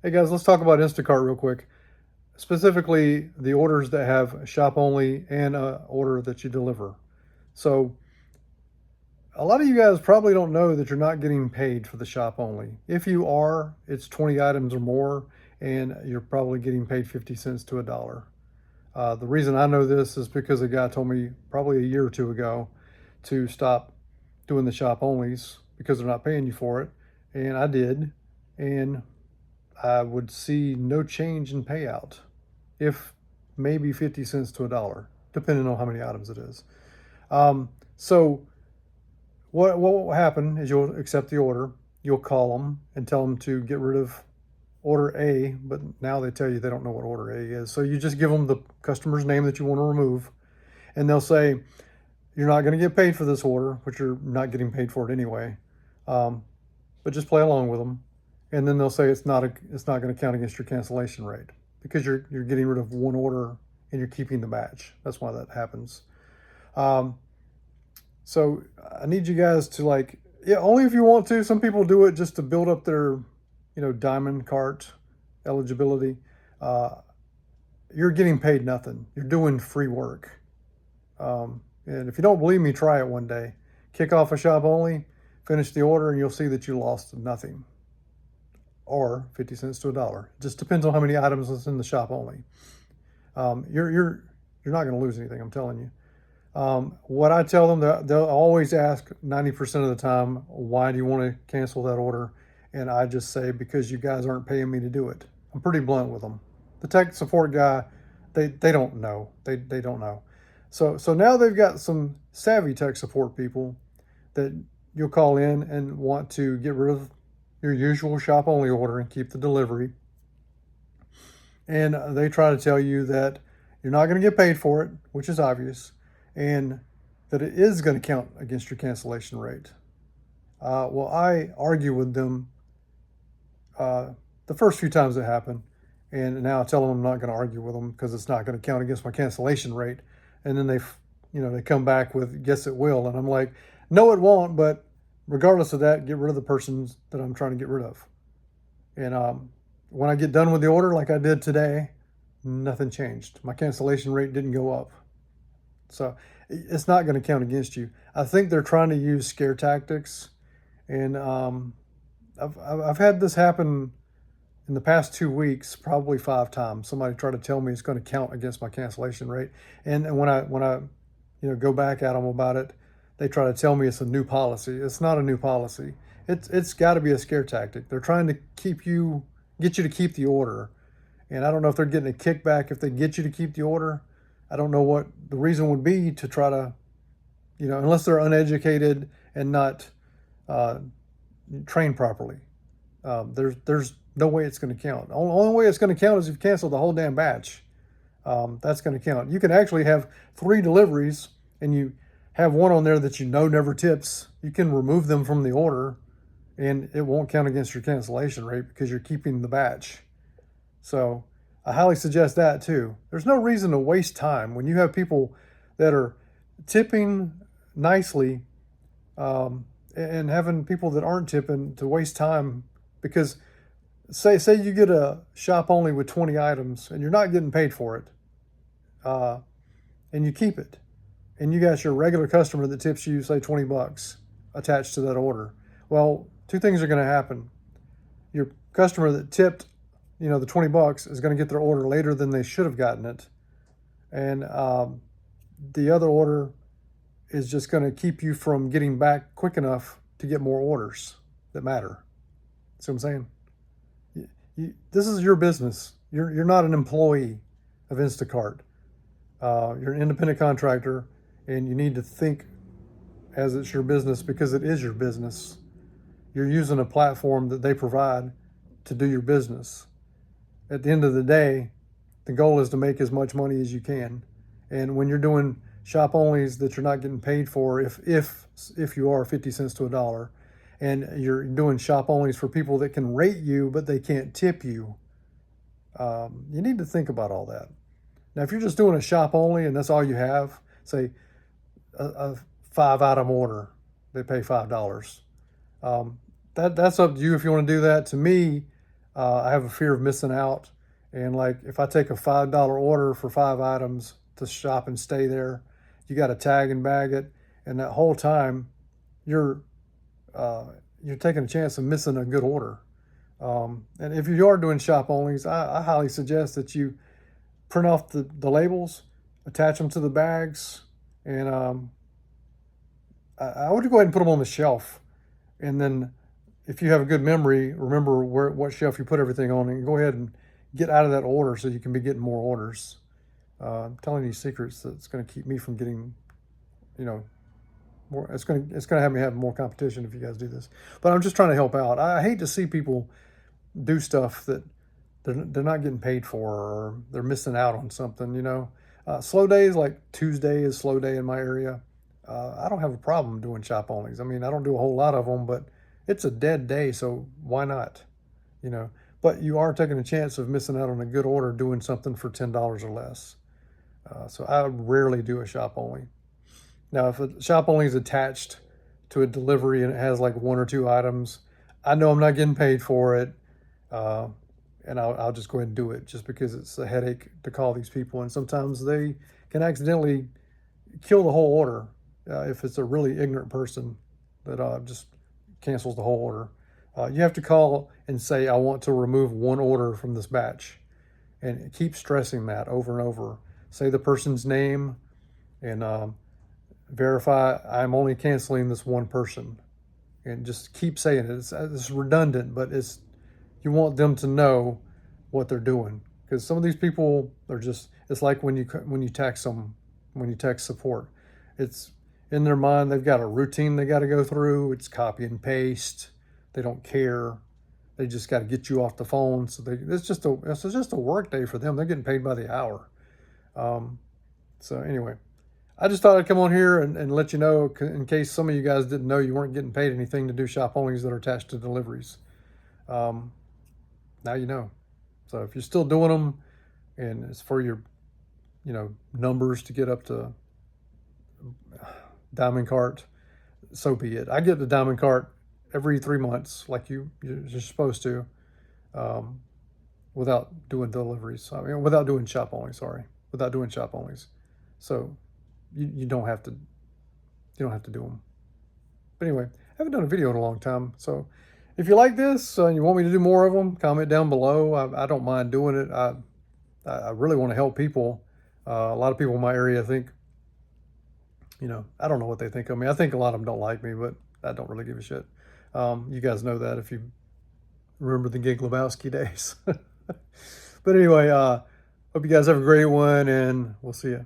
Hey guys, let's talk about Instacart real quick. Specifically, the orders that have shop only and a order that you deliver. So, a lot of you guys probably don't know that you're not getting paid for the shop only. If you are, it's 20 items or more, and you're probably getting paid 50 cents to a dollar. The reason I know this is because a guy told me probably a year or two ago to stop doing the shop onlys because they're not paying you for it. And I did. And I would see no change in payout, if maybe 50 cents to a dollar, depending on how many items it is. So what will happen is you'll accept the order, you'll call them and tell them to get rid of order A, but now they tell you they don't know what order A is. So you just give them the customer's name that you want to remove, and they'll say, you're not going to get paid for this order, which you're not getting paid for it anyway. But just play along with them. And then they'll say it's not going to count against your cancellation rate because you're getting rid of one order and you're keeping the batch. That's why that happens. Um, so I need you guys to yeah, only if you want to. Some people do it just to build up their, diamond cart eligibility. Uh, you're getting paid nothing. You're doing free work. And if you don't believe me, try it one day. Kick off a shop only, finish the order, and you'll see that you lost nothing, or 50 cents to a dollar. It just depends on how many items is in the shop only. You're not going to lose anything, I'm telling you. What I tell them, they'll always ask 90% of the time, why do you want to cancel that order? And I just say, because you guys aren't paying me to do it. I'm pretty blunt with them. The tech support guy, they don't know. They don't know. So now they've got some savvy tech support people that you'll call in and want to get rid of your usual shop only order and keep the delivery. And they try to tell you that you're not going to get paid for it, which is obvious, and that it is going to count against your cancellation rate. Well, I argue with them the first few times it happened, and now I tell them I'm not going to argue with them because it's not going to count against my cancellation rate. And then they come back with, yes, it will. And I'm like, no, it won't. But regardless of that, get rid of the persons that I'm trying to get rid of. And when I get done with the order, like I did today, nothing changed. My cancellation rate didn't go up. So it's not going to count against you. I think they're trying to use scare tactics. And I've had this happen in the past 2 weeks, probably 5 times. Somebody tried to tell me it's going to count against my cancellation rate. And when I go back at them about it, they try to tell me it's a new policy. It's not a new policy. It's got to be a scare tactic. They're trying to get you to keep the order. And I don't know if they're getting a kickback if they get you to keep the order. I don't know what the reason would be to try to, unless they're uneducated and not trained properly. There's no way it's going to count. The only way it's going to count is if you cancel the whole damn batch. That's going to count. You can actually have 3 deliveries and you have one on there that never tips. You can remove them from the order and it won't count against your cancellation rate because you're keeping the batch. So I highly suggest that too. There's no reason to waste time when you have people that are tipping nicely, and having people that aren't tipping to waste time because say you get a shop only with 20 items and you're not getting paid for it, and you keep it, and you got your regular customer that tips you, say, $20 attached to that order. Well, 2 things are going to happen. Your customer that tipped, the $20 is going to get their order later than they should have gotten it, and the other order is just going to keep you from getting back quick enough to get more orders that matter. See what I'm saying? This is your business. You're not an employee of Instacart. You're an independent contractor, and you need to think as it's your business because it is your business. You're using a platform that they provide to do your business. At the end of the day, the goal is to make as much money as you can. And when you're doing shop onlys that you're not getting paid for, if you are 50 cents to a dollar, and you're doing shop onlys for people that can rate you but they can't tip you, you need to think about all that. Now, if you're just doing a shop only and that's all you have, say a 5-item order, they pay $5. That's up to you if you want to do that. To me, I have a fear of missing out. And like if I take a $5 order for 5 items to shop and stay there, you got to tag and bag it, and that whole time you're uh, you're taking a chance of missing a good order. And if you are doing shop onlys, I highly suggest that you print off the labels, attach them to the bags, and I would go ahead and put them on the shelf. And then if you have a good memory, remember what shelf you put everything on, and go ahead and get out of that order so you can be getting more orders. I'm telling you secrets that's going to keep me from getting, you know, more. It's going to have me have more competition if you guys do this. But I'm just trying to help out. I hate to see people do stuff that they're not getting paid for, or they're missing out on something. Slow days, like Tuesday is slow day in my area. I don't have a problem doing shop onlys. I mean, I don't do a whole lot of them, but it's a dead day, so why not? You know, but you are taking a chance of missing out on a good order doing something for $10 or less. So I rarely do a shop only. Now, if a shop only is attached to a delivery and it has like 1 or 2 items, I know I'm not getting paid for it. Uh, and I'll just go ahead and do it just because it's a headache to call these people. And sometimes they can accidentally kill the whole order if it's a really ignorant person that just cancels the whole order. You have to call and say, I want to remove one order from this batch. And keep stressing that over and over. Say the person's name and verify I'm only canceling this one person. And just keep saying it. It's redundant, but you want them to know what they're doing, because some of these people are just, it's like when you text them, when you text support, it's in their mind they've got a routine they got to go through. It's copy and paste. They don't care. They just got to get you off the phone. So it's just a work day for them. They're getting paid by the hour. So anyway, I just thought I'd come on here and let you know, in case some of you guys didn't know you weren't getting paid anything to do shop onlys that are attached to deliveries. Now you know. So if you're still doing them and it's for your, numbers to get up to Diamond Cart, so be it. I get the Diamond Cart every 3 months, like you're supposed to, without doing deliveries. I mean, without doing shop only. Sorry, without doing shop onlys. So you don't have to do them. But anyway, I haven't done a video in a long time. So if you like this and you want me to do more of them, comment down below. I don't mind doing it. I really want to help people. A lot of people in my area think, I don't know what they think of me. I think a lot of them don't like me, but I don't really give a shit. You guys know that if you remember the Gig Lebowski days. But anyway, hope you guys have a great one, and we'll see you.